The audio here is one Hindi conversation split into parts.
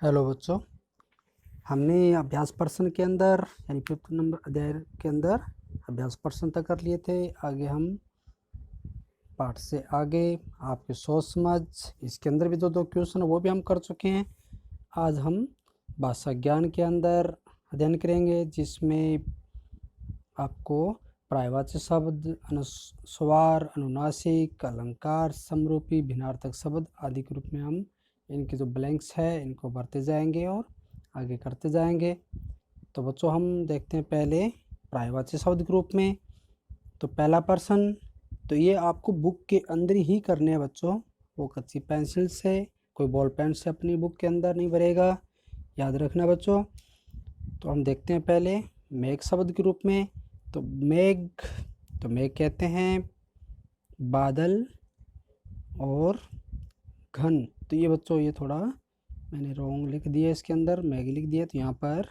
हेलो बच्चों, हमने अभ्यास प्रश्न के अंदर यानी 5th नंबर अध्याय के अंदर अभ्यास प्रश्न तक कर लिए थे। आगे हम पाठ से आगे आपके सोच समझ इसके अंदर भी दो क्वेश्चन वो भी हम कर चुके हैं। आज हम भाषा ज्ञान के अंदर अध्ययन करेंगे, जिसमें आपको पर्यायवाची शब्द, अनुस्वार, अनुनासिक, अलंकार, समरूपी, भिन्नार्थक शब्द आदि के रूप में हम इनके जो ब्लैंक्स है इनको भरते जाएंगे और आगे करते जाएंगे। तो बच्चों हम देखते हैं पहले पर्यायवाची शब्द के रूप में। तो पहला प्रश्न, तो ये आपको बुक के अंदर ही करने हैं बच्चों, वो कच्ची पेंसिल से, कोई बॉल पेन से अपनी बुक के अंदर नहीं भरेगा, याद रखना बच्चों। तो हम देखते हैं पहले मेघ शब्द के रूप में। तो मेघ कहते हैं बादल और घन। तो ये बच्चों ये थोड़ा मैंने रॉन्ग लिख दिया, इसके अंदर मेघ लिख दिया, तो यहाँ पर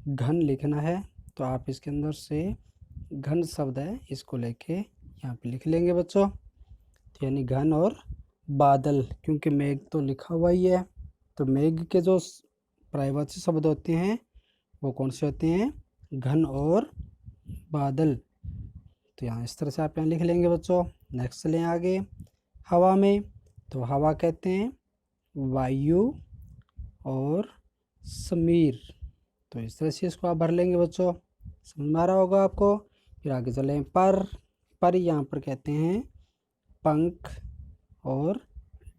घन लिखना है। तो आप इसके अंदर से घन शब्द है इसको लेके यहाँ पे लिख लेंगे बच्चों, तो यानी घन और बादल, क्योंकि मेघ तो लिखा हुआ ही है। तो मेघ के जो पर्यायवाची शब्द होते हैं वो कौन से होते हैं? घन और बादल। तो यहाँ इस तरह से आप यहाँ लिख लेंगे बच्चों। नेक्स्ट चलें आगे हवा में। तो हवा कहते हैं वायु और समीर। तो इस तरह से इसको आप भर लेंगे बच्चों, समझ में आ रहा होगा आपको। फिर आगे चलें पर यहाँ पर कहते हैं पंख और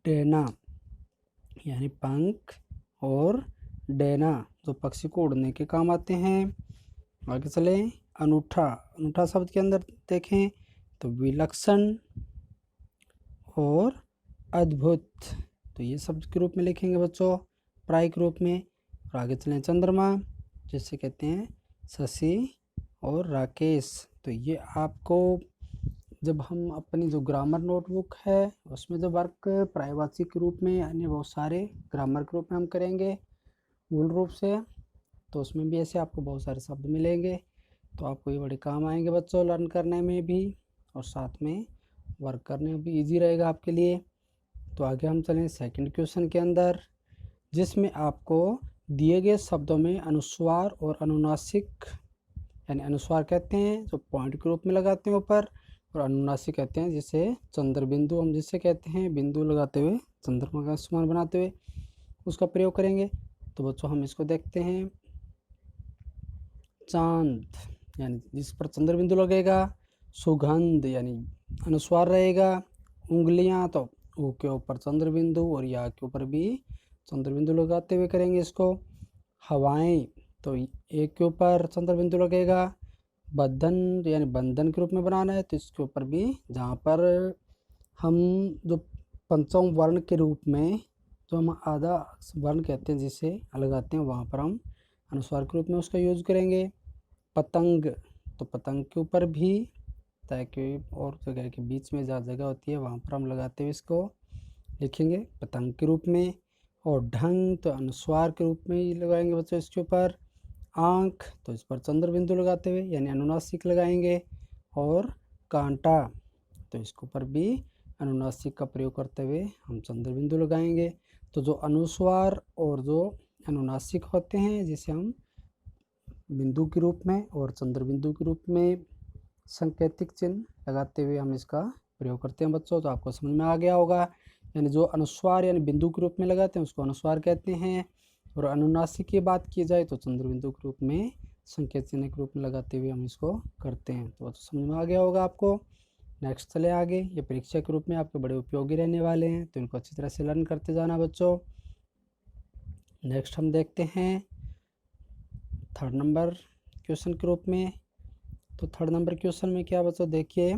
डेना, यानी पंख और डेना जो पक्षी को उड़ने के काम आते हैं। आगे चलें अनूठा शब्द के अंदर देखें तो विलक्षण और अद्भुत। तो ये शब्द के रूप में लिखेंगे बच्चों पर्याय के रूप में। और आगे चलें चंद्रमा, जिसे कहते हैं शशि और राकेश। तो ये आपको जब हम अपनी जो ग्रामर नोटबुक है उसमें जो वर्क पर्यायवाची के रूप में यानी बहुत सारे ग्रामर के रूप में हम करेंगे मूल रूप से, तो उसमें भी ऐसे आपको बहुत सारे शब्द मिलेंगे। तो आपको ये बड़े काम आएंगे बच्चों, लर्न करने में भी और साथ में वर्क करने में भी ईजी रहेगा आपके लिए। तो आगे हम चलें सेकंड क्वेश्चन के अंदर, जिसमें आपको दिए गए शब्दों में अनुस्वार और अनुनासिक, यानी अनुस्वार कहते हैं जो पॉइंट के रूप में लगाते हैं ऊपर, और अनुनासिक कहते हैं जिसे चंद्र बिंदु हम जिसे कहते हैं बिंदु लगाते हुए चंद्रमा का समान बनाते हुए उसका प्रयोग करेंगे। तो बच्चों हम इसको देखते हैं। चांद यानी जिस पर चंद्र बिंदु लगेगा, सुगंध यानी अनुस्वार रहेगा, उंगलियां तो ऊ के ऊपर चंद्र बिंदु और या के ऊपर भी चंद्र बिंदु लगाते हुए करेंगे इसको। हवाएं तो एक के ऊपर चंद्र बिंदु लगेगा, बंधन यानी बंधन के रूप में बनाना है तो इसके ऊपर भी, जहाँ पर हम जो पंचम वर्ण के रूप में जो हम आधा वर्ण कहते हैं जिसे लगाते हैं, वहाँ पर हम अनुस्वार के रूप में उसका यूज करेंगे। पतंग तो पतंग के ऊपर भी, ताकि और जगह के बीच में जहाँ जगह होती है वहाँ पर हम लगाते हुए इसको लिखेंगे पतंग के रूप में। और ढंग तो अनुस्वार के रूप में ही लगाएंगे बच्चों इसके ऊपर। आँख तो इस पर चंद्र बिंदु लगाते हुए यानी अनुनासिक लगाएंगे। और कांटा तो इसके ऊपर भी अनुनासिक का प्रयोग करते हुए हम चंद्र बिंदु लगाएंगे। तो जो अनुस्वार और जो अनुनासिक होते हैं जिसे हम बिंदु के रूप में और चंद्र बिंदु के रूप में संकेतिक चिन्ह लगाते हुए हम इसका प्रयोग करते हैं बच्चों। तो आपको समझ में आ गया होगा, यानी जो अनुस्वार यानी बिंदु के रूप में लगाते हैं उसको अनुस्वार कहते हैं, और अनुनासिक की बात की जाए तो चंद्र बिंदु के रूप में संकेत चिन्ह के रूप में लगाते हुए हम इसको करते हैं। तो समझ में आ गया होगा आपको। नेक्स्ट चले आगे, ये परीक्षा के रूप में आपके बड़े उपयोगी रहने वाले हैं, तो इनको अच्छी तरह से लर्न करते जाना बच्चों। नेक्स्ट हम देखते हैं थर्ड नंबर क्वेश्चन के रूप में। तो थर्ड नंबर क्वेश्चन में क्या बच्चों देखिए,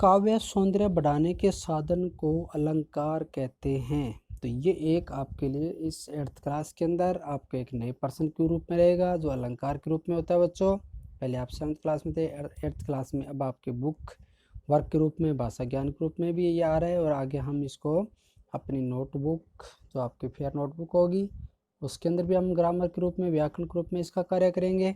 काव्य सौंदर्य बढ़ाने के साधन को अलंकार कहते हैं। तो ये एक आपके लिए इस 8th क्लास के अंदर आपके एक नए प्रश्न के रूप में रहेगा जो अलंकार के रूप में होता है बच्चों। पहले आप 7th क्लास में थे, 8th क्लास में अब आपके बुक वर्क के रूप में भाषा ज्ञान के रूप में भी ये आ रहा है। और आगे हम इसको अपनी नोटबुक जो आपकी फेयर नोटबुक होगी उसके अंदर भी हम ग्रामर के रूप में, व्याकरण के रूप में इसका कार्य करेंगे।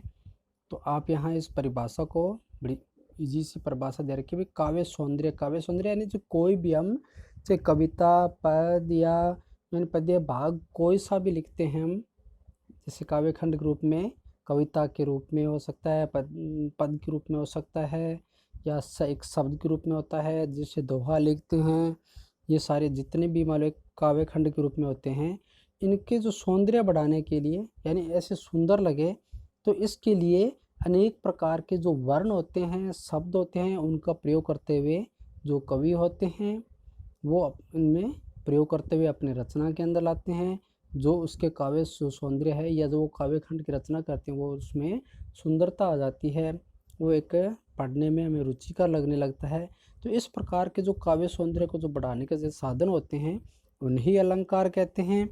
तो आप यहाँ इस परिभाषा को बड़ी इजी सी परिभाषा दे रखी है, काव्य सौंदर्य यानी जो कोई भी हम चाहे कविता, पद या यानी पद्य भाग कोई सा भी लिखते हैं हम, जैसे काव्य खंड के रूप में, कविता के रूप में हो सकता है, पद के रूप में हो सकता है, या एक शब्द के रूप में होता है, जिसे दोहा लिखते हैं। ये सारे जितने भी मान लो काव्य खंड के रूप में होते हैं, इनके जो सौंदर्य बढ़ाने के लिए, यानी ऐसे सुंदर लगे, तो इसके लिए अनेक प्रकार के जो वर्ण होते हैं, शब्द होते हैं, उनका प्रयोग करते हुए जो कवि होते हैं वो इनमें प्रयोग करते हुए अपनी रचना के अंदर लाते हैं। जो उसके काव्य सौंदर्य है, या जो वो काव्य खंड की रचना करते हैं, वो उसमें सुंदरता आ जाती है, वो एक पढ़ने में हमें रुचिकर लगने लगता है। तो इस प्रकार के जो काव्य सौंदर्य को जो बढ़ाने के जो साधन होते हैं, उन्हें अलंकार कहते हैं।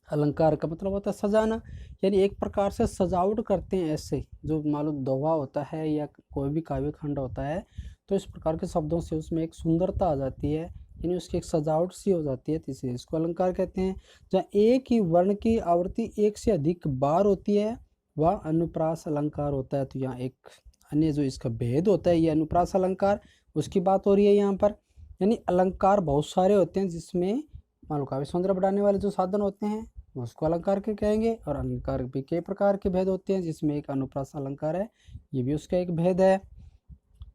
अलंकार का मतलब होता है सजाना, यानी एक प्रकार से सजावट करते हैं। ऐसे जो मालूम दोहा होता है या कोई भी काव्य खंड होता है, तो इस प्रकार के शब्दों से उसमें एक सुंदरता आ जाती है, यानी उसकी एक सजावट सी हो जाती है, तो इसलिए इसको अलंकार कहते हैं। जहाँ एक ही वर्ण की आवृत्ति एक से अधिक बार होती है, वह अनुप्रास अलंकार होता है। तो यहाँ एक अन्य जो इसका भेद होता है, ये अनुप्रास अलंकार, उसकी बात हो रही है यहाँ पर। यानी अलंकार बहुत सारे होते हैं, जिसमें मान लो काव्य सौंदर्य बढ़ाने वाले जो साधन होते हैं उसको अलंकार के कहेंगे। और अलंकार भी कई प्रकार के भेद होते हैं, जिसमें एक अनुप्रास अलंकार है, ये भी उसका एक भेद है।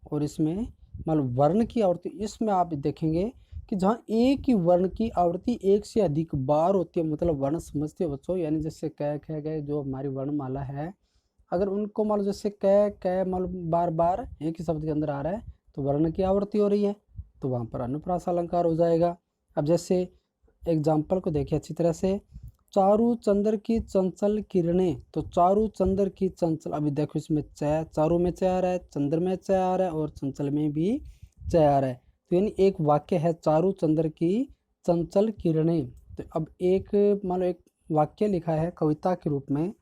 और इसमें मान लो वर्ण की आवृत्ति, इसमें आप देखेंगे कि जहाँ एक ही वर्ण की आवृत्ति एक से अधिक बार होती है, मतलब वर्ण समझते हो बच्चों, यानी जैसे क ख ग जो हमारी वर्णमाला है, अगर उनको मान लो जैसे क मान लो बार बार एक ही शब्द के अंदर आ रहा है, तो वर्ण की आवृत्ति हो रही है, तो वहाँ पर अनुप्रास अलंकार हो जाएगा। अब जैसे एग्जाम्पल को देखिए अच्छी तरह से, चारू चंद्र की चंचल किरणें, तो चारू चंद्र की चंचल, अभी देखो इसमें चारू में आ रहा है, चंद्र में आ रहा है, और चंचल में भी आ रहा है। तो यानी एक वाक्य है चारू चंद्र की चंचल किरणें। तो अब एक मान लो एक वाक्य लिखा है कविता के रूप में,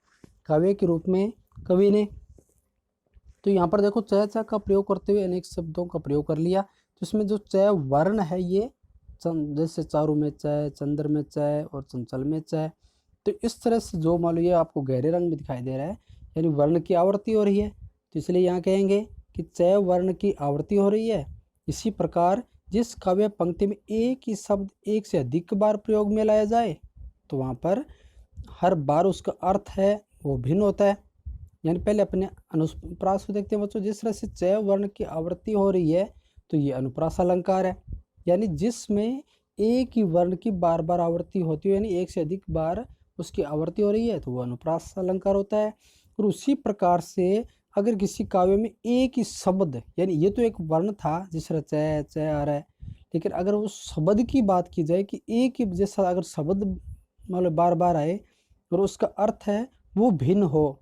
काव्य के रूप में कवि ने, तो यहाँ पर देखो च का प्रयोग करते हुए अनेक शब्दों का प्रयोग कर लिया। तो इसमें जो च वर्ण है, ये जैसे चारू में चंद्र में और चंचल में तो इस तरह से जो मान लो ये आपको गहरे रंग में दिखाई दे रहा है, यानी वर्ण की आवृत्ति हो रही है। तो इसलिए यहाँ कहेंगे कि च वर्ण की आवृत्ति हो रही है। इसी प्रकार जिस काव्य पंक्ति में एक ही शब्द एक से अधिक बार प्रयोग में लाया जाए, तो वहाँ पर हर बार उसका अर्थ है वो भिन्न होता है। यानी पहले अपने अनुप्रास को देखते हैं बच्चों, जिस तरह से च वर्ण की आवृत्ति हो रही है, तो ये अनुप्रास अलंकार है। यानी जिसमें एक ही वर्ण की बार बार आवृत्ति होती है, यानी एक से अधिक बार उसकी आवृत्ति हो रही है, तो वो अनुप्रास अलंकार होता है। और उसी प्रकार से अगर किसी काव्य में एक ही शब्द, यानी ये तो एक वर्ण था जिस तरह च आ रहा है, लेकिन अगर उस शब्द की बात की जाए कि एक ही जैसा अगर शब्द मतलब बार बार आए और उसका अर्थ है वो भिन्न हो,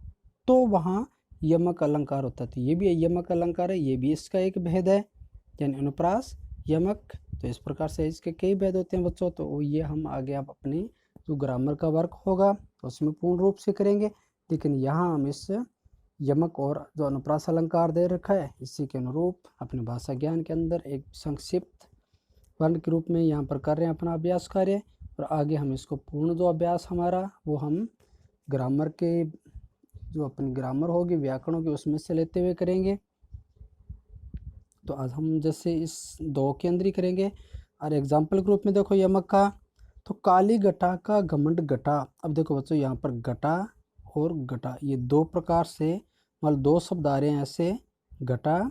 तो वहाँ यमक अलंकार होता है। तो ये भी यमक अलंकार है, ये भी इसका एक भेद है, यानी अनुप्रास यमक। तो इस प्रकार से इसके कई भेद होते हैं बच्चों। तो ये हम आगे आप अपने जो ग्रामर का वर्क होगा तो उसमें पूर्ण रूप से करेंगे, लेकिन यहाँ हम इस यमक और जो अनुप्रास अलंकार दे रखा है, इसी के अनुरूप अपने भाषा ज्ञान के अंदर एक संक्षिप्त वर्ण के रूप में यहाँ पर कर रहे हैं अपना अभ्यास कार्य। और आगे हम इसको पूर्ण जो अभ्यास हमारा वो हम ग्रामर के जो अपनी ग्रामर होगी, व्याकरण होगी, उसमें से लेते हुए करेंगे। तो आज हम जैसे इस दो के अंदर ही करेंगे। और एग्जाम्पल के रूप में देखो यमक का, तो काली घटा का घमंड घटा। अब देखो बच्चों यहाँ पर घटा और घटा ये दो प्रकार से मतलब दो शब्द आ रहे हैं ऐसे। घटा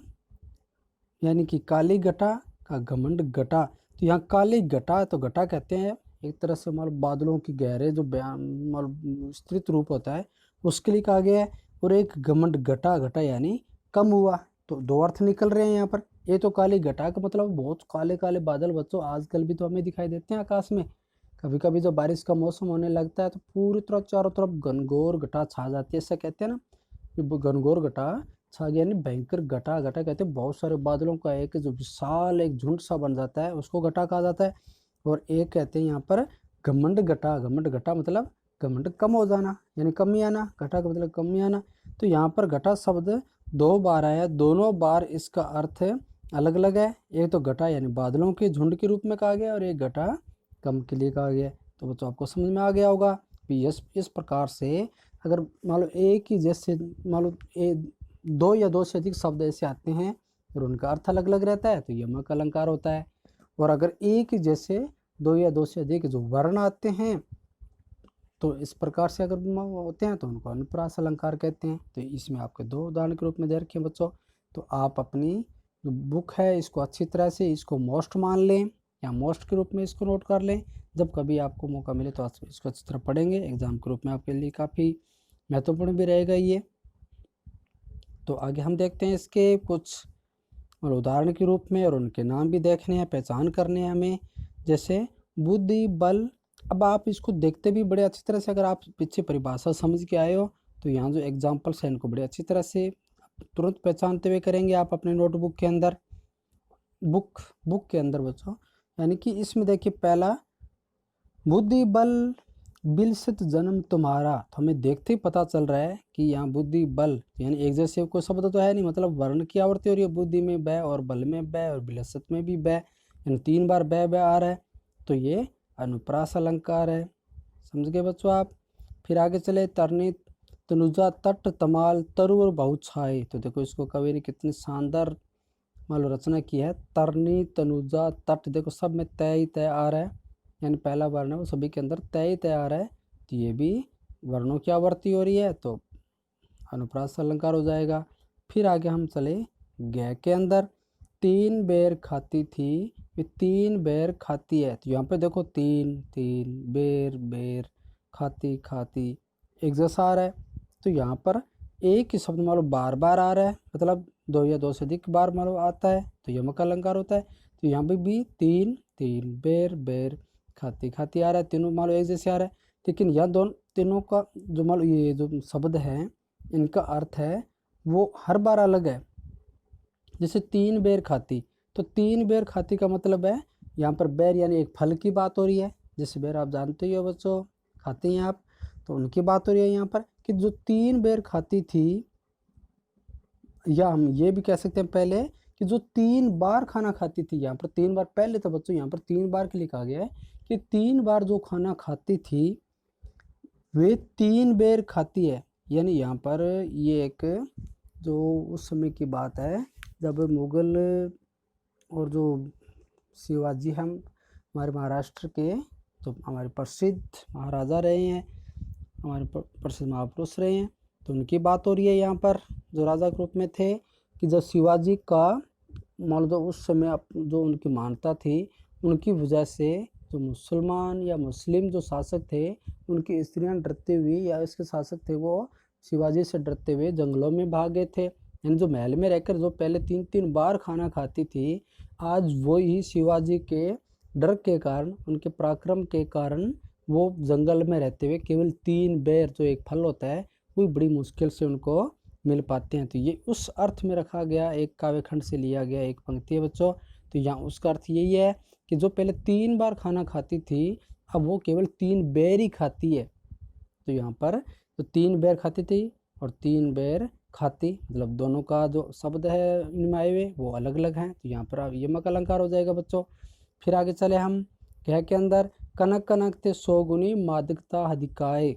यानी कि काली घटा का घमंड घटा। तो यहाँ काली घटा, तो घटा कहते हैं एक तरह से मतलब बादलों की गहरे जो मतलब विस्तृत रूप होता है उसके लिए कहा गया है। और एक घमंड घटा, घटा यानी कम हुआ। तो दो अर्थ निकल रहे हैं यहाँ पर। ये तो काली घटा का मतलब बहुत काले काले बादल बच्चों आजकल भी तो हमें दिखाई देते हैं आकाश में। कभी कभी जब बारिश का मौसम होने लगता है तो पूरी तरह चारों तरफ घनघोर घटा छा जाती है, ऐसा कहते हैं ना कि घनघोर घटा छा गया, यानी भयंकर घटा। घटा कहते हैं बहुत सारे बादलों का एक जो विशाल एक झुंड सा बन जाता है, उसको घटा कहा जाता है। और एक कहते हैं यहाँ पर घमंड घटा। घमंड घटा मतलब घमंड कम हो जाना, यानी कमी आना। घटा का मतलब कमी आना। तो यहाँ पर घटा शब्द दो बार आया, दोनों बार इसका अर्थ अलग अलग है। एक तो घटा यानी बादलों के झुंड के रूप में कहा गया, और एक घटा कम के लिए कहा गया। तो बच्चों आपको समझ में आ गया होगा कि इस प्रकार से अगर मान लो एक ही जैसे मान लो दो या दो से अधिक शब्द ऐसे आते हैं और उनका अर्थ अलग अलग रहता है, तो यमक अलंकार होता है। और अगर एक ही जैसे दो या दो से अधिक जो वर्ण आते हैं तो इस प्रकार से अगर होते हैं तो उनको अनुप्रास अलंकार कहते हैं। तो इसमें आपके दो उदाहरण के रूप में दे रखे हैं बच्चों। तो आप अपनी जो बुक है इसको अच्छी तरह से इसको मोस्ट मान लें या मोस्ट के रूप में इसको नोट कर लें। जब कभी आपको मौका मिले तो आप इसको अच्छी तरह पढ़ेंगे, एग्जाम के रूप में आपके लिए काफ़ी महत्वपूर्ण भी रहेगा ये। तो आगे हम देखते हैं इसके कुछ और उदाहरण के रूप में, और उनके नाम भी देखने हैं, पहचान करने हैं हमें। जैसे बुद्धि, बल। अब आप इसको देखते भी बड़े अच्छी तरह से, अगर आप पीछे परिभाषा समझ के आए हो तो यहाँ जो एग्जाम्पल्स हैं इनको बड़े अच्छी तरह से तुरंत पहचानते हुए करेंगे आप अपने नोटबुक के अंदर, बुक के अंदर बच्चों। यानी कि इसमें देखिए पहला, बुद्धि बल बिलसित जन्म तुम्हारा। तो हमें देखते ही पता चल रहा है कि यहाँ बुद्धि बल यानी एक जैसे कोई शब्द तो है नहीं, मतलब वर्ण की आवृत्ति हो रही है, बुद्धि में ब और बल में ब और बिलसित में भी ब, यानी 3 बार ब आ रहा है। तो ये अनुप्रास अलंकार है, समझ गए बच्चों आप। फिर आगे चले, तरनी तनुजा तट तमाल तरु और बहुत छाए। तो देखो इसको कवि ने कितनी शानदार मान लो रचना की है। तरनी तनुजा तट, देखो सब में तय ही तय आ रहा है, यानी पहला वर्ण है वो सभी के अंदर तय ही तय आ रहा है। तो ये भी वर्णों की आवर्ती हो रही है तो अनुप्रास अलंकार हो जाएगा। फिर आगे हम चले ग के अंदर, 3 बेर खाती थी, ये 3 बेर खाती है। तो यहाँ पे देखो 3 बेर बेर, खाती खाती, एक जैसा आ रहा है। तो यहाँ पर एक ही शब्द मान लो बार बार आ रहा है, मतलब 2 या 2 से अधिक बार मान लो आता है तो यमक अलंकार होता है। तो यहाँ पे भी 3 बेर बेर, खाती खाती आ रहा है, तीनों मान लो एक जैसे आ रहा है। लेकिन यह दोनों तीनों का जो मान लो ये जो शब्द है इनका अर्थ है वो हर बार अलग है। जैसे 3 बेर खाती, तो 3 बेर खाती का मतलब है यहाँ पर बेर यानी एक फल की बात हो रही है। जैसे बेर आप जानते ही हो बच्चों, खाते हैं आप, तो उनकी बात हो रही है यहाँ पर कि जो 3 बेर खाती थी, या हम ये भी कह सकते हैं पहले कि जो 3 बार खाना खाती थी। यहाँ पर 3 बार, पहले तो बच्चों यहाँ पर 3 बार के लिए कहा गया है कि 3 बार जो खाना खाती थी वे 3 बेर खाती है। यानी यहाँ पर ये एक जो उस समय की बात है जब मुगल और जो शिवाजी हम हमारे महाराष्ट्र के तो हमारे प्रसिद्ध महाराजा रहे हैं, हमारे प्रसिद्ध महापुरुष रहे हैं, तो उनकी बात हो रही है यहाँ पर जो राजा के रूप में थे। कि जब शिवाजी का मान लो उस समय जो उनकी मान्यता थी उनकी वजह से जो मुसलमान या मुस्लिम जो शासक थे उनकी स्त्रियां डरते हुए या इसके शासक थे वो शिवाजी से डरते हुए जंगलों में भाग गए थे। यानी जो महल में रहकर जो पहले 3 बार खाना खाती थी, आज वो ही शिवाजी के डर के कारण, उनके पराक्रम के कारण वो जंगल में रहते हुए केवल 3 बेर जो एक फल होता है वो बड़ी मुश्किल से उनको मिल पाते हैं। तो ये उस अर्थ में रखा गया, एक काव्यखंड से लिया गया एक पंक्ति है बच्चों। तो यहाँ उसका अर्थ यही है कि जो पहले 3 बार खाना खाती थी अब वो केवल 3 बेर ही खाती है। तो यहाँ पर जो 3 बेर खाती थी और 3 बेर खाती, मतलब दोनों का जो शब्द है इनमें आए हुए वो अलग अलग हैं। तो यहाँ पर यमक अलंकार हो जाएगा बच्चों। फिर आगे चले हम कह के अंदर, कनक कनक ते सोगुनी मादकता हदिकाए।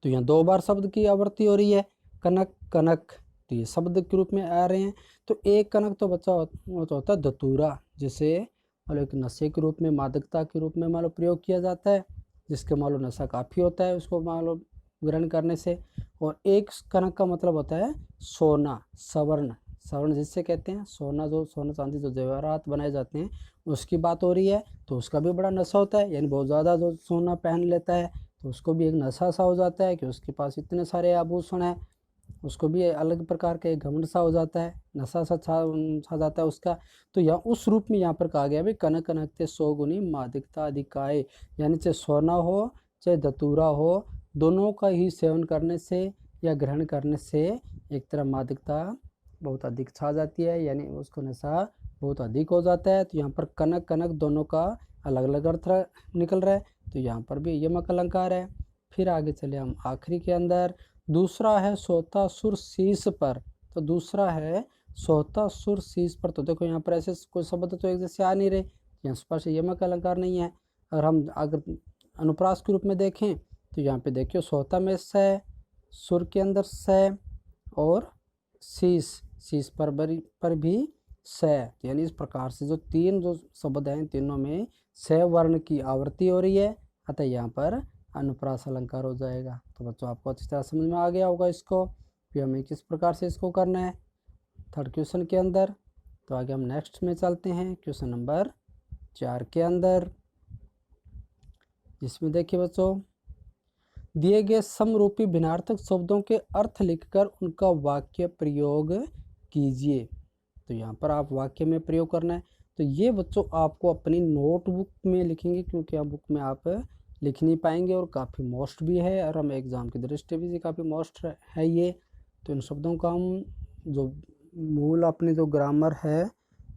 तो यहाँ 2 बार शब्द की आवृत्ति हो रही है, कनक कनक, तो ये शब्द के रूप में आ रहे हैं। तो एक कनक तो बच्चा वो तो होता है धतूरा, जिसे मतलब एक नशे के रूप में, मादकता के रूप में मान लो प्रयोग किया जाता है, जिसके मान लो नशा काफ़ी होता है उसको मान लो ग्रहण करने से। और एक कनक का मतलब होता है सोना, सवर्ण, सवर्ण जिससे कहते हैं सोना, जो सोना चांदी जो जेवरात बनाए जाते हैं उसकी बात हो रही है। तो उसका भी बड़ा नशा होता है, यानी बहुत ज़्यादा जो सोना पहन लेता है तो उसको भी एक नशा सा हो जाता है कि उसके पास इतने सारे आभूषण हैं, उसको भी अलग प्रकार का एक घमंड सा हो जाता है, नशा सा छा जाता है उसका। तो यहाँ उस रूप में यहाँ पर कहा गया भाई कनक कनक ते सोगुनी मादकता अधिकाए, यानी चाहे सोना हो चाहे धतूरा हो, दोनों का ही सेवन करने से या ग्रहण करने से एक तरह मादकता बहुत अधिक छा जाती है, यानी उसको नशा बहुत अधिक हो जाता है। तो यहाँ पर कनक कनक दोनों का अलग अलग अर्थ निकल रहा है, तो यहाँ पर भी यमक अलंकार है। फिर आगे चले हम आखिरी के अंदर, दूसरा है सोता सुर शीश पर। तो दूसरा है सोता सुर शीश पर। तो देखो यहाँ पर ऐसे कोई शब्द तो एक जैसे आ नहीं रहे, यहाँ पर से यमक अलंकार नहीं है। और हम अगर अनुप्रास के रूप में देखें तो यहाँ पे देखियो सोता में स, सुर के अंदर स, और शीश, शीश पर भी स, यानी इस प्रकार से जो तीन जो शब्द हैं तीनों में स वर्ण की आवृत्ति हो रही है, अतः यहाँ पर अनुप्रास अलंकार हो जाएगा। तो बच्चों आपको अच्छी तरह समझ में आ गया होगा इसको। फिर हमें किस प्रकार से इसको करना है थर्ड क्वेश्चन के अंदर। तो आगे हम नेक्स्ट में चलते हैं क्वेश्चन नंबर 4 के अंदर, जिसमें देखिए बच्चों दिए गए समरूपी भिन्नार्थक शब्दों के अर्थ लिखकर उनका वाक्य प्रयोग कीजिए। तो यहाँ पर आप वाक्य में प्रयोग करना है। तो ये बच्चों आपको अपनी नोटबुक में लिखेंगे, क्योंकि आप बुक में आप लिख नहीं पाएंगे और काफ़ी मोस्ट भी है, और हम एग्ज़ाम की दृष्टि भी काफ़ी मोस्ट है ये। तो इन शब्दों का हम जो मूल अपनी जो ग्रामर है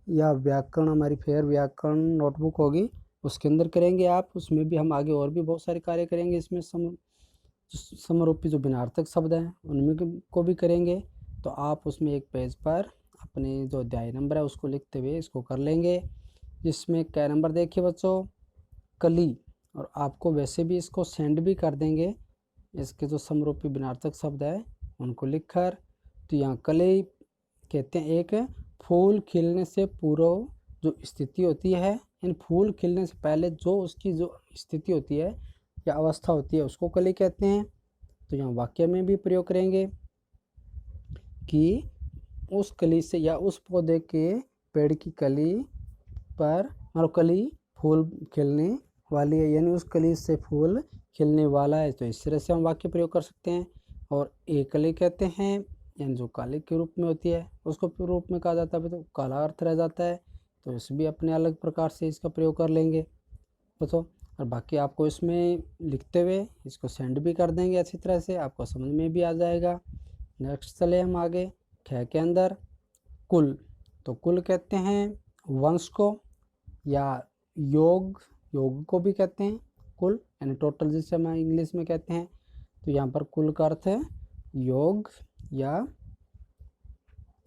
या व्याकरण, हमारी फेयर व्याकरण नोटबुक होगी उसके अंदर करेंगे आप। उसमें भी हम आगे और भी बहुत सारे कार्य करेंगे, इसमें समरूपी जो भिन्नार्थक शब्द हैं उनमें को भी करेंगे। तो आप उसमें एक पेज पर अपने जो अध्याय नंबर है उसको लिखते हुए इसको कर लेंगे। जिसमें क्या नंबर देखिए बच्चों कली, और आपको वैसे भी इसको सेंड भी कर देंगे इसके जो समरूपी भिन्नार्थक शब्द है उनको लिखकर। तो यहाँ कली कहते हैं एक फूल खिलने से पूर्व जो स्थिति होती है, इन फूल खिलने से पहले जो उसकी जो स्थिति होती है या अवस्था होती है उसको कली कहते हैं। तो यहाँ वाक्य में भी प्रयोग करेंगे कि उस कली से या उस पौधे के पेड़ की कली पर मतलब कली फूल खिलने वाली है, यानी उस कली से फूल खिलने वाला है। तो इस तरह से हम वाक्य प्रयोग कर सकते हैं। और एक कली कहते हैं यानी जो काले के रूप में होती है उसको रूप में कहा जाता है, तो काला अर्थ रह जाता है। तो इस भी अपने अलग प्रकार से इसका प्रयोग कर लेंगे बच्चों। और बाकी आपको इसमें लिखते हुए इसको सेंड भी कर देंगे अच्छी तरह से, आपको समझ में भी आ जाएगा। नेक्स्ट चले हम आगे ख के अंदर कुल। तो कुल कहते हैं वंश को या योग को भी कहते हैं कुल, यानी टोटल जिसे हम इंग्लिश में कहते हैं। तो यहाँ पर कुल का अर्थ है योग या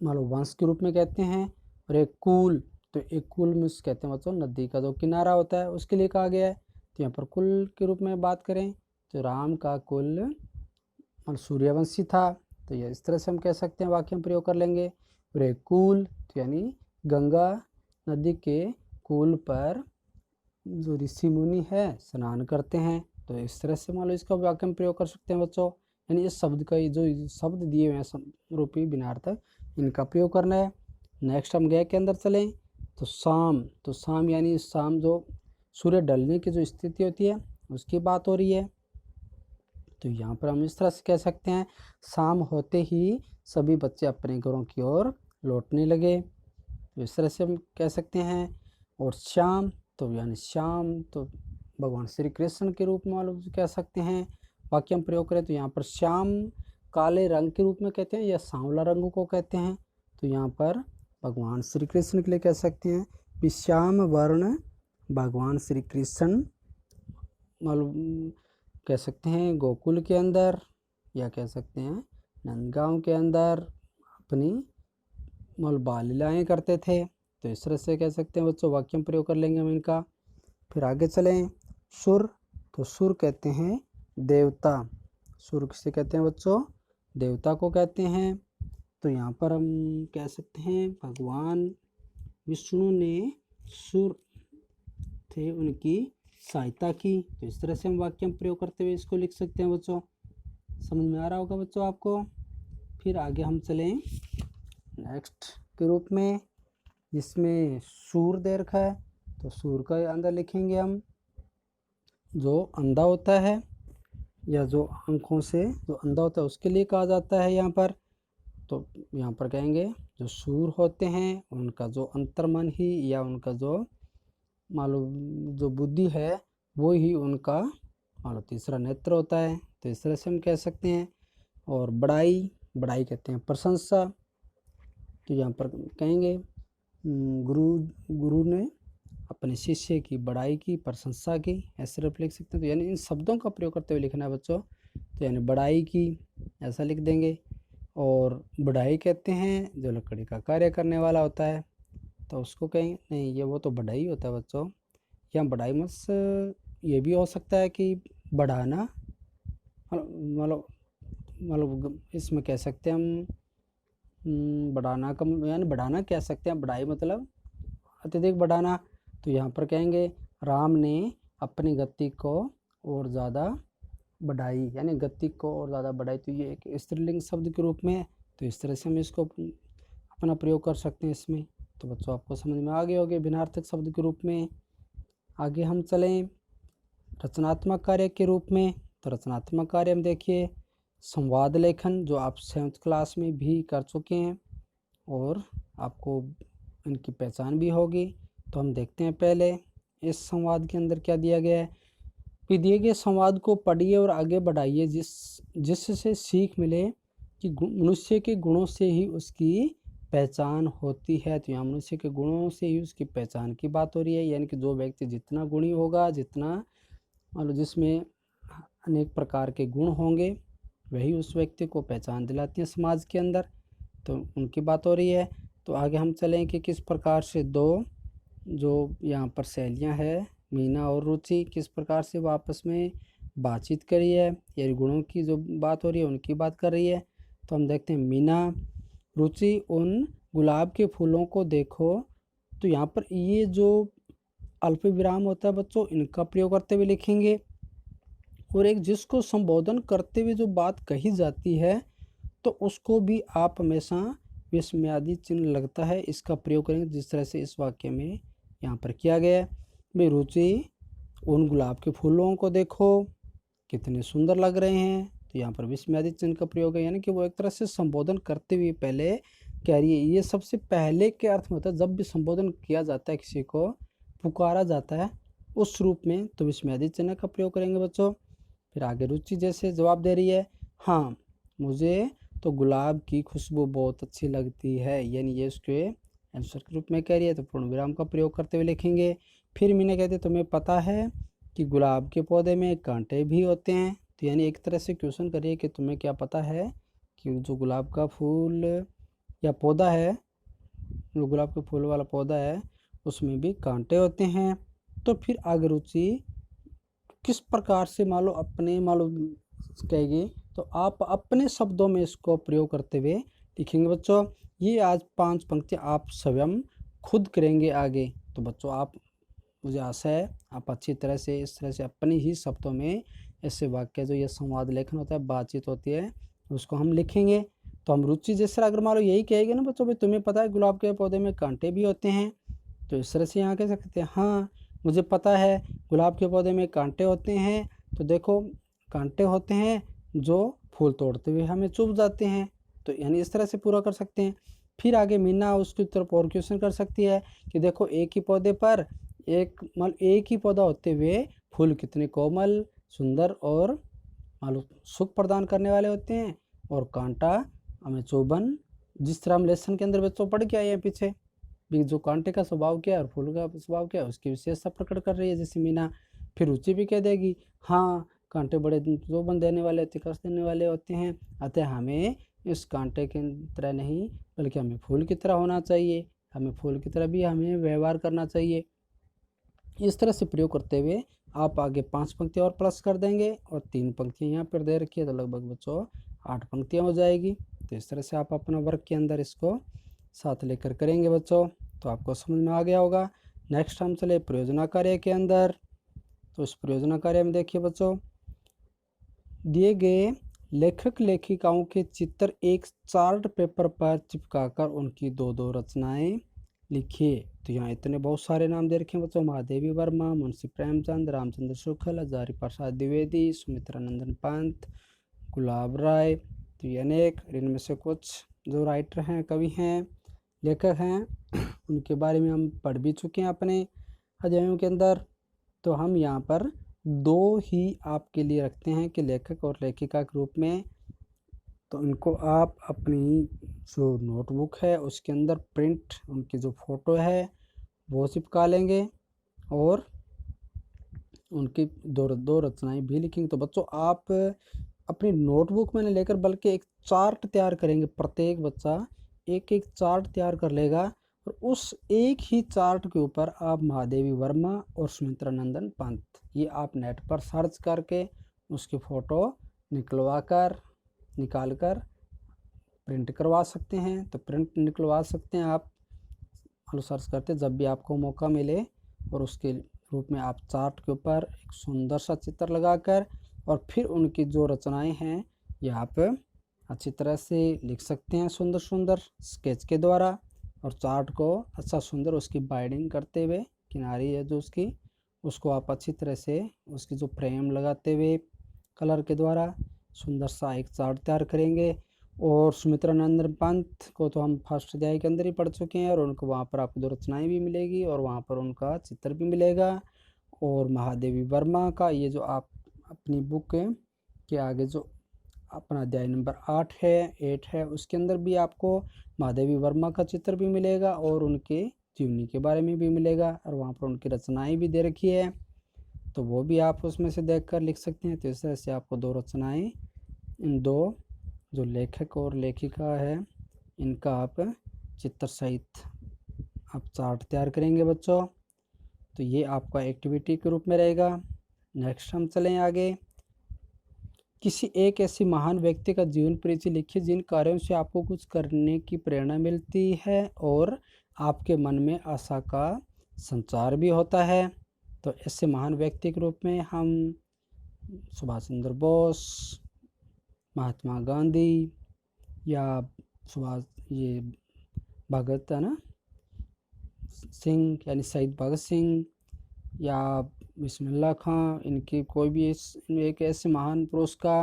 मान लो वंश के रूप में कहते हैं। और एक कुल, तो एक कुल में कहते हैं बच्चों नदी का जो किनारा होता है उसके लिए कहा गया है। तो यहाँ पर कुल के रूप में बात करें तो राम का कुल मतलब सूर्यवंशी था। तो ये इस तरह से हम कह सकते हैं, वाक्य में प्रयोग कर लेंगे। और एक कुल तो यानी गंगा नदी के कुल पर जो ऋषि मुनि है स्नान करते हैं। तो इस तरह से मान लो इसका वाक्य में प्रयोग कर सकते हैं बच्चों। यानी इस शब्द का जो शब्द दिए हुए हैं समरूपी भिन्नार्थक इनका प्रयोग करना है। नेक्स्ट हम गए के अंदर चलें तो शाम। तो शाम यानी शाम जो सूर्य ढलने की जो स्थिति होती है उसकी बात हो रही है। तो यहाँ पर हम इस तरह से कह सकते हैं शाम होते ही सभी बच्चे अपने घरों की ओर लौटने लगे। तो इस तरह से हम कह सकते हैं। और श्याम तो यानी श्याम तो भगवान श्री कृष्ण के रूप में मालूम कह सकते हैं। वाक्य हम प्रयोग करें तो यहाँ पर श्याम काले रंग के रूप में कहते हैं या सांवला रंग को कहते हैं। तो यहाँ पर भगवान श्री कृष्ण के लिए कह सकते हैं कि श्याम वर्ण भगवान श्री कृष्ण मालूम कह सकते हैं गोकुल के अंदर, या कह सकते हैं नंदगांव के अंदर अपनी बाल लीलाएँ करते थे। तो इस तरह से कह सकते हैं बच्चों, वाक्य में प्रयोग कर लेंगे हम इनका। फिर आगे चलें सुर। तो सुर कहते हैं देवता। सुर किसे कहते हैं बच्चों? देवता को कहते हैं। तो यहाँ पर हम कह सकते हैं भगवान विष्णु ने सुर थे उनकी सहायता की। तो इस तरह से हम वाक्य में प्रयोग करते हुए इसको लिख सकते हैं बच्चों। समझ में आ रहा होगा बच्चों आपको। फिर आगे हम चलें नेक्स्ट के रूप में, जिसमें सूर दे रखा है। तो सूर का अंदर लिखेंगे हम जो अंधा होता है या जो आँखों से जो अंधा होता है उसके लिए कहा जाता है यहाँ पर। तो यहाँ पर कहेंगे जो सूर होते हैं उनका जो अंतर्मन ही या उनका जो मालूम जो बुद्धि है वो ही उनका मानो तीसरा नेत्र होता है। तो इस तरह से हम कह सकते हैं। और बड़ाई कहते हैं प्रशंसा। तो यहाँ पर कहेंगे गुरु ने अपने शिष्य की बड़ाई की, प्रशंसा की, ऐसे रूप लिख सकते हैं। तो यानी इन शब्दों का प्रयोग करते हुए लिखना है बच्चों। तो यानी बड़ाई की ऐसा लिख देंगे। और बढ़ाई कहते हैं जो लकड़ी का कार्य करने वाला होता है, तो उसको कहेंगे नहीं ये वो तो बढ़ाई होता है बच्चों। या बढ़ाई मत ये भी हो सकता है कि बढ़ाना, मतलब इसमें कह सकते हैं हम बढ़ाना का यानी बढ़ाना कह सकते हैं, बढ़ाई मतलब अत्यधिक बढ़ाना। तो यहाँ पर कहेंगे राम ने अपनी गति को और ज़्यादा बढ़ाई, यानी गति को और ज़्यादा बढ़ाई। तो ये एक स्त्रीलिंग शब्द के रूप में है, तो इस तरह से हम इसको अपना प्रयोग कर सकते हैं इसमें। तो बच्चों आपको समझ में आ गए होंगे भिन्नार्थक शब्द के रूप में। आगे हम चलें रचनात्मक कार्य के रूप में। तो रचनात्मक कार्य में देखिए संवाद लेखन, जो आप 7th क्लास में भी कर चुके हैं और आपको इनकी पहचान भी होगी। तो हम देखते हैं पहले इस संवाद के अंदर क्या दिया गया है। कि दिए गए संवाद को पढ़िए और आगे बढ़ाइए जिससे सीख मिले कि मनुष्य के गुणों से ही उसकी पहचान होती है। तो यहाँ मनुष्य के गुणों से ही उसकी पहचान की बात हो रही है, यानी कि जो व्यक्ति जितना गुणी होगा, जितना मान लो जिसमें अनेक प्रकार के गुण होंगे, वही उस व्यक्ति को पहचान दिलाती है समाज के अंदर। तो उनकी बात हो रही है। तो आगे हम चलें कि किस प्रकार से दो जो यहाँ पर सहेलियाँ हैं, मीना और रुचि, किस प्रकार से वो आपस में बातचीत करी है, या गुणों की जो बात हो रही है उनकी बात कर रही है। तो हम देखते हैं मीना, रुचि उन गुलाब के फूलों को देखो। तो यहाँ पर ये जो अल्प विराम होता है बच्चों, इनका प्रयोग करते हुए लिखेंगे। और एक जिसको संबोधन करते हुए जो बात कही जाती है, तो उसको भी आप हमेशा विस्मयादि चिन्ह लगता है इसका प्रयोग करेंगे, जिस तरह से इस वाक्य में यहाँ पर किया गया है। भाई रुचि उन गुलाब के फूलों को देखो कितने सुंदर लग रहे हैं। तो यहाँ पर विस्मयादि चिन्ह का प्रयोग है, यानी कि वो एक तरह से संबोधन करते हुए पहले कह रही है। ये सबसे पहले के अर्थ में होता है, जब भी संबोधन किया जाता है, किसी को पुकारा जाता है उस रूप में, तो विस्मयादि चिन्ह का प्रयोग करेंगे बच्चों। फिर आगे रुचि जैसे जवाब दे रही है, हाँ मुझे तो गुलाब की खुशबू बहुत अच्छी लगती है, यानी ये उसके आंसर के रूप में कह रही है। तो पूर्ण विराम का प्रयोग करते हुए लिखेंगे। फिर मीना कहते तुम्हें पता है कि गुलाब के पौधे में कांटे भी होते हैं। तो यानी एक तरह से क्वेश्चन करिए कि तुम्हें क्या पता है कि जो गुलाब का फूल या पौधा है, जो गुलाब के फूल वाला पौधा है, उसमें भी कांटे होते हैं। तो फिर आगे रुचि किस प्रकार से मान लो कहेगी, तो आप अपने शब्दों में इसको प्रयोग करते हुए लिखेंगे बच्चों। ये आज 5 पंक्ति आप स्वयं खुद करेंगे आगे। तो बच्चों आप, मुझे आशा है आप अच्छी तरह से इस तरह से अपने ही शब्दों में ऐसे वाक्य, जो ये संवाद लेखन होता है, बातचीत होती है, उसको हम लिखेंगे। तो हम रुचि जिस तरह अगर मान लो यही कहेंगे ना बच्चों, भाई तुम्हें पता है गुलाब के पौधे में कांटे भी होते हैं, तो इस तरह से यहाँ कह सकते हैं, हाँ मुझे पता है गुलाब के पौधे में कांटे होते हैं। तो देखो कांटे होते हैं जो फूल तोड़ते हुए हमें चुभ जाते हैं। तो यानी इस तरह से पूरा कर सकते हैं। फिर आगे मीना उसकी तरफ और क्वेश्चन कर सकती है कि देखो एक ही पौधे पर एक ही पौधा होते हुए फूल कितने कोमल, सुंदर और मालूम सुख प्रदान करने वाले होते हैं, और कांटा हमें चुभन, जिस तरह हम लेसन के अंदर बच्चों पढ़ के आए हैं पीछे भी, जो कांटे का स्वभाव क्या है और फूल का स्वभाव क्या है, उसकी विशेषता प्रकट कर रही है जैसे मीना। फिर रुचि भी कह देगी, हाँ कांटे बड़े शोभन देने वाले होते, कष्ट देने वाले होते हैं, अतः हमें इस कांटे की तरह नहीं बल्कि हमें फूल की तरह होना चाहिए, हमें फूल की तरह भी हमें व्यवहार करना चाहिए। इस तरह से प्रयोग करते हुए आप आगे 5 पंक्तियाँ और प्लस कर देंगे, और 3 पंक्तियाँ यहाँ पर दे रखी है, तो लगभग बच्चों 8 पंक्तियाँ हो जाएगी। तो इस तरह से आप अपना वर्क के अंदर इसको साथ लेकर करेंगे बच्चों। तो आपको समझ में आ गया होगा। नेक्स्ट हम चले प्रयोजना कार्य के अंदर। तो इस प्रयोजना कार्य में देखिए बच्चों, दिए गए लेखक लेखिकाओं के चित्र एक चार्ट पेपर पर चिपकाकर उनकी 2-2 रचनाएं लिखिए। तो यहाँ इतने बहुत सारे नाम दे रखे हैं बच्चों, महादेवी वर्मा, मुंशी प्रेमचंद, रामचंद्र शुक्ल, हजारी प्रसाद द्विवेदी, सुमित्रा नंदन पंत, गुलाब राय। तो ये अनेक, इनमें से कुछ जो राइटर हैं, कवि हैं, लेखक हैं, उनके बारे में हम पढ़ भी चुके हैं अपने अध्यायों के अंदर। तो हम यहाँ पर 2 ही आपके लिए रखते हैं कि लेखक और लेखिका के रूप में। तो इनको आप अपनी जो नोटबुक है उसके अंदर प्रिंट, उनकी जो फ़ोटो है वो चिपका लेंगे, और उनकी 2 रचनाएं भी लिखेंगे। तो बच्चों आप अपनी नोटबुक में न लेकर बल्कि एक चार्ट तैयार करेंगे, प्रत्येक बच्चा एक एक चार्ट तैयार कर लेगा, और उस एक ही चार्ट के ऊपर आप महादेवी वर्मा और सुमित्रा नंदन पंत, ये आप नेट पर सर्च करके उसकी फ़ोटो निकाल कर प्रिंट करवा सकते हैं। तो प्रिंट निकलवा सकते हैं आप सर्च करते जब भी आपको मौका मिले, और उसके रूप में आप चार्ट के ऊपर एक सुंदर सा चित्र लगाकर और फिर उनकी जो रचनाएं हैं ये आप अच्छी तरह से लिख सकते हैं सुंदर सुंदर स्केच के द्वारा। और चार्ट को अच्छा सुंदर उसकी बाइंडिंग करते हुए किनारी है जो उसकी, उसको आप अच्छी तरह से उसकी जो फ्रेम लगाते हुए कलर के द्वारा सुंदर सा एक चार्ट तैयार करेंगे। और सुमित्रा नंदन पंत को तो हम फर्स्ट अध्याय के अंदर ही पढ़ चुके हैं, और उनको वहाँ पर आपको दो रचनाएं भी मिलेगी और वहाँ पर उनका चित्र भी मिलेगा। और महादेवी वर्मा का ये जो आप अपनी बुक के आगे जो अपना अध्याय नंबर 8 है उसके अंदर भी आपको महादेवी वर्मा का चित्र भी मिलेगा और उनके जीवनी के बारे में भी मिलेगा, और वहाँ पर उनकी रचनाएं भी दे रखी है, तो वो भी आप उसमें से देखकर लिख सकते हैं। तो इस तरह से आपको दो रचनाएं, इन दो जो लेखक और लेखिका है इनका आप चित्र सहित आप चार्ट तैयार करेंगे बच्चों। तो ये आपका एक्टिविटी के रूप में रहेगा। नेक्स्ट हम चलें आगे। किसी एक ऐसी महान व्यक्ति का जीवन परिचय लिखिए जिन कार्यों से आपको कुछ करने की प्रेरणा मिलती है और आपके मन में आशा का संचार भी होता है। तो ऐसे महान व्यक्ति के रूप में हम सुभाष चंद्र बोस, महात्मा गांधी, या सुभाष ये भगत है ना सिंह यानी शहीद भगत सिंह, या बिस्मिल्लाह खां, इनकी कोई भी एक ऐसे महान पुरुष का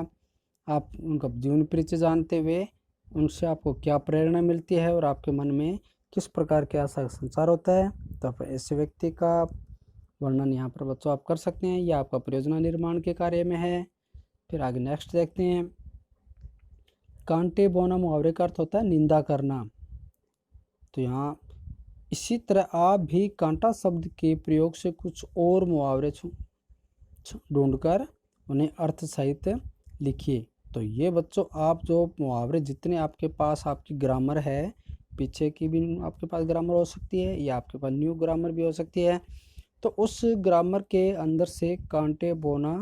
आप उनका जीवन परिचय जानते हुए उनसे आपको क्या प्रेरणा मिलती है और आपके मन में किस प्रकार के आशा का संचार होता है, तो आप ऐसे व्यक्ति का वर्णन यहाँ पर बच्चों आप कर सकते हैं। यह आपका परियोजना निर्माण के कार्य में है। फिर आगे नेक्स्ट देखते हैं। कांटे बोना मुहावरे का अर्थ होता है निंदा करना। तो यहाँ इसी तरह आप भी कांटा शब्द के प्रयोग से कुछ और मुहावरे ढूंढकर उन्हें अर्थ सहित लिखिए। तो ये बच्चों आप जो मुहावरे जितने आपके पास आपकी ग्रामर है, पीछे की भी आपके पास ग्रामर हो सकती है या आपके पास न्यू ग्रामर भी हो सकती है, तो उस ग्रामर के अंदर से कांटे बोना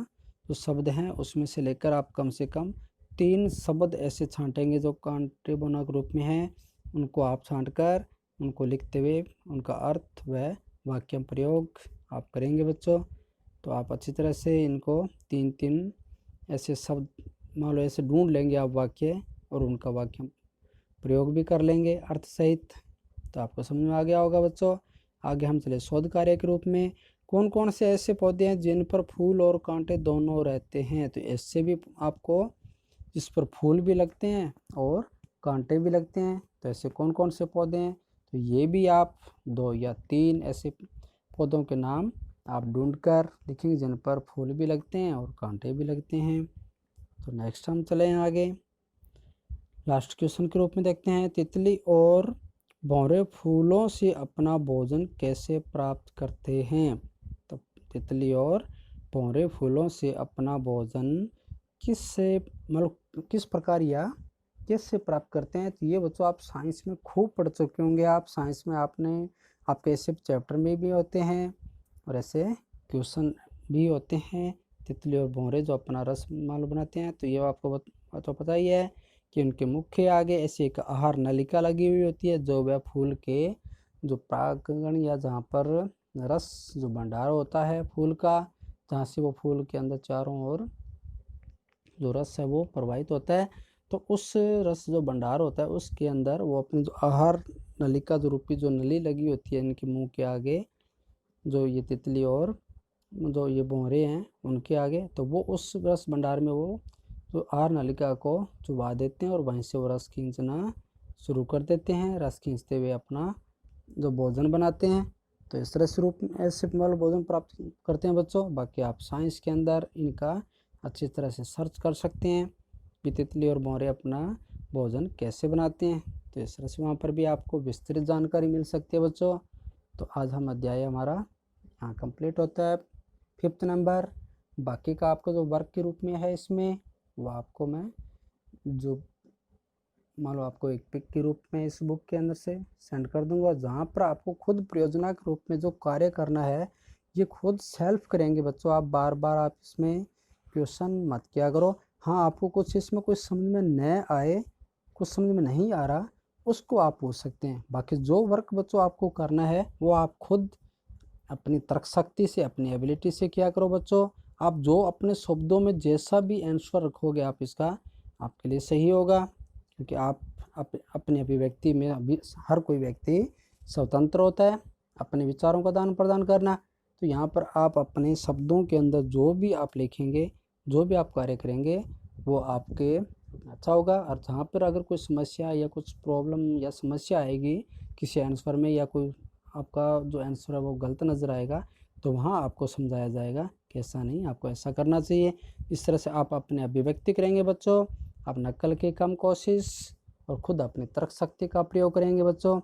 जो शब्द हैं उसमें से लेकर आप कम से कम 3 शब्द ऐसे छांटेंगे जो कांटे बोना के रूप में हैं, उनको आप छांटकर उनको लिखते हुए उनका अर्थ व वाक्य प्रयोग आप करेंगे बच्चों। तो आप अच्छी तरह से इनको 3 ऐसे शब्द मान लो ऐसे ढूंढ लेंगे आप वाक्य, और उनका वाक्य प्रयोग भी कर लेंगे अर्थ सहित। तो आपको समझ में आ गया होगा बच्चों। आगे हम चले शोध कार्य के रूप में। कौन कौन से ऐसे पौधे हैं जिन पर फूल और कांटे दोनों रहते हैं? तो इससे भी आपको जिस पर फूल भी लगते हैं और कांटे भी लगते हैं, तो ऐसे कौन कौन से पौधे हैं? तो ये भी आप 2 या 3 ऐसे पौधों के नाम आप ढूंढकर लिखेंगे जिन पर फूल भी लगते हैं और कांटे भी लगते हैं। तो नेक्स्ट हम चले आगे लास्ट क्वेश्चन के रूप में देखते हैं। तितली और भौरे फूलों से अपना भोजन कैसे प्राप्त करते हैं? तो तितली और भौरे फूलों से अपना भोजन किस प्रकार या कैसे प्राप्त करते हैं? तो ये बच्चों आप साइंस में खूब पढ़ चुके होंगे। आप साइंस में आपके ऐसे चैप्टर में भी होते हैं और ऐसे क्वेश्चन भी होते हैं। तितली और भौरे जो अपना रस बनाते हैं, तो ये आपको तो पता ही है कि उनके मुख के आगे ऐसी एक आहार नलिका लगी हुई होती है, जो वह फूल के जो प्रांगण या जहाँ पर रस जो भंडार होता है फूल का, जहाँ से वो फूल के अंदर चारों ओर जो रस है वो प्रवाहित होता है, तो उस रस जो भंडार होता है उसके अंदर वो अपनी जो आहार नलिका जो रूपी जो नली लगी होती है इनके मुंह के आगे, जो ये तितली और जो ये भौरे हैं उनके आगे, तो वो उस रस भंडार में वो जो आहार नलिका को चुबा देते हैं और वहीं से वो रस खींचना शुरू कर देते हैं। रस खींचते हुए अपना जो भोजन बनाते हैं। तो इस तरह से रूप में ऐसे भोजन प्राप्त करते हैं बच्चों। बाकी आप साइंस के अंदर इनका अच्छी तरह से सर्च कर सकते हैं कि तितली और भौरे अपना भोजन कैसे बनाते हैं। तो इस तरह से वहाँ पर भी आपको विस्तृत जानकारी मिल सकती है बच्चों। तो आज हम अध्याय हमारा यहाँ कंप्लीट होता है 5th नंबर। बाकी का आपका जो वर्क के रूप में है इसमें वो आपको मैं जो मान लो आपको एक पिक के रूप में इस बुक के अंदर से सेंड कर दूंगा, जहाँ पर आपको खुद परियोजना के रूप में जो कार्य करना है ये खुद सेल्फ करेंगे बच्चों। आप बार बार आप इसमें क्वेश्चन मत किया करो। हाँ, आपको कुछ इसमें कुछ समझ में न आए, कुछ समझ में नहीं आ रहा उसको आप पूछ सकते हैं। बाकी जो वर्क बच्चों आपको करना है वो आप खुद अपनी तर्क शक्ति से, अपनी एबिलिटी से किया करो बच्चों। आप जो अपने शब्दों में जैसा भी आंसर रखोगे आप इसका, आपके लिए सही होगा, क्योंकि आप अपने अभिव्यक्ति में अभी हर कोई व्यक्ति स्वतंत्र होता है अपने विचारों का आदान प्रदान करना। तो यहाँ पर आप अपने शब्दों के अंदर जो भी आप लिखेंगे, जो भी आप कार्य करेंगे वो आपके अच्छा होगा। और जहाँ पर अगर कोई समस्या या कुछ प्रॉब्लम या समस्या आएगी किसी आंसर में, या कोई आपका जो आंसर है वो गलत नज़र आएगा, तो वहाँ आपको समझाया जाएगा कि ऐसा नहीं, आपको ऐसा करना चाहिए। इस तरह से आप अपने अभिव्यक्ति करेंगे बच्चों, आप नकल की कम कोशिश और खुद अपनी तर्क शक्ति का प्रयोग करेंगे बच्चों।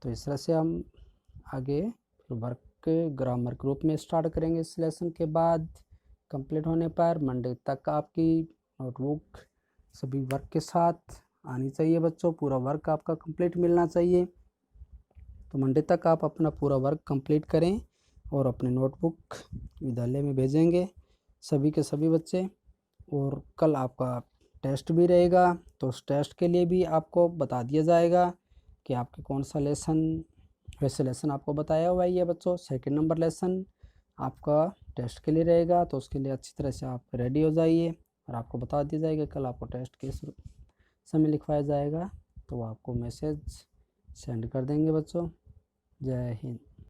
तो इस तरह से हम आगे वर्क ग्रामर के रूप में स्टार्ट करेंगे। इस लेसन के बाद कंप्लीट होने पर मंडे तक आपकी नोटबुक सभी वर्क के साथ आनी चाहिए बच्चों। पूरा वर्क आपका कंप्लीट मिलना चाहिए। तो मंडे तक आप अपना पूरा वर्क कंप्लीट करें और अपनी नोटबुक विद्यालय में भेजेंगे सभी के सभी बच्चे। और कल आपका टेस्ट भी रहेगा, तो उस टेस्ट के लिए भी आपको बता दिया जाएगा कि आपके कौन सा लेसन, वैसे लेसन आपको बताया हुआ है बच्चों। 2 नंबर लेसन आपका टेस्ट के लिए रहेगा, तो उसके लिए अच्छी तरह से आप रेडी हो जाइए। और आपको बता दिया जाएगा कल आपको टेस्ट किस समय लिखवाया जाएगा, तो वो आपको मैसेज सेंड कर देंगे बच्चों। जय हिंद।